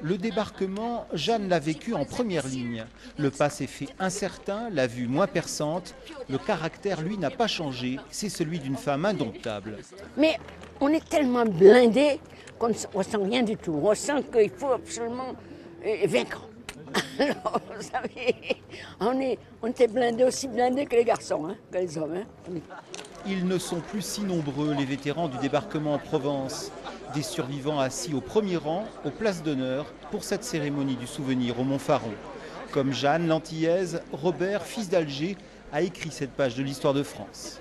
Le débarquement, Jeanne l'a vécu en première ligne. Le pas s'est fait incertain, la vue moins perçante. Le caractère, lui, n'a pas changé. C'est celui d'une femme indomptable. Mais on est tellement blindés qu'on ne ressent rien du tout. On sent qu'il faut absolument vaincre. Alors, vous savez, on était blindés, aussi blindés que les garçons, hein, que les hommes. Hein. Ils ne sont plus si nombreux, les vétérans du débarquement en Provence. Des survivants assis au premier rang, aux places d'honneur, pour cette cérémonie du souvenir au Montfaron. Comme Jeanne, l'Antillaise, Robert, fils d'Alger, a écrit cette page de l'histoire de France.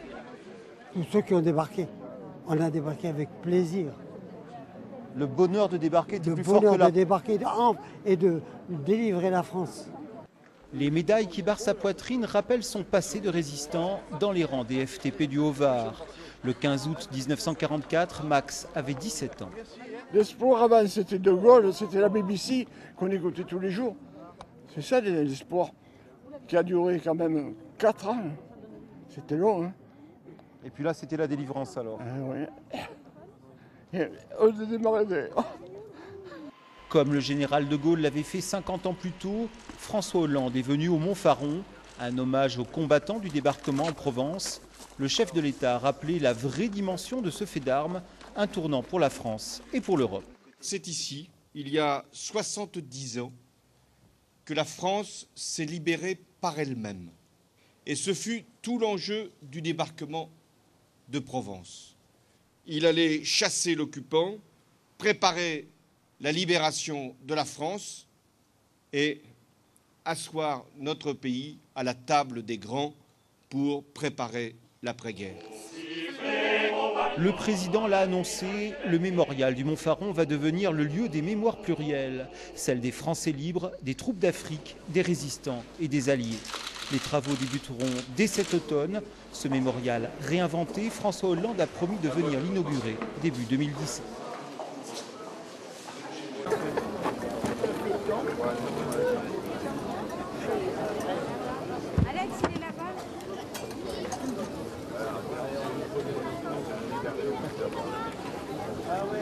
Tous ceux qui ont débarqué, on a débarqué avec plaisir. Le bonheur de débarquer était plus fort Le que bonheur la... de débarquer et de délivrer la France. Les médailles qui barrent sa poitrine rappellent son passé de résistant dans les rangs des FTP du Haut-Var. Le 15 août 1944, Max avait 17 ans. L'espoir avant, c'était De Gaulle, c'était la BBC qu'on écoutait tous les jours. C'est ça l'espoir, qui a duré quand même 4 ans. C'était long, hein. Et puis là, c'était la délivrance alors. Oui. On s'est démarré. Comme le général de Gaulle l'avait fait 50 ans plus tôt, François Hollande est venu au Montfaron, un hommage aux combattants du débarquement en Provence. Le chef de l'État a rappelé la vraie dimension de ce fait d'armes, un tournant pour la France et pour l'Europe. C'est ici, il y a 70 ans, que la France s'est libérée par elle-même. Et ce fut tout l'enjeu du débarquement de Provence. Il allait chasser l'occupant, préparer la libération de la France et asseoir notre pays à la table des grands pour préparer l'après-guerre. Le président l'a annoncé, le mémorial du Montfaron va devenir le lieu des mémoires plurielles, celle des Français libres, des troupes d'Afrique, des résistants et des alliés. Les travaux débuteront dès cet automne. Ce mémorial réinventé, François Hollande a promis de venir l'inaugurer début 2017. Alex, il est là-bas. Ah ouais,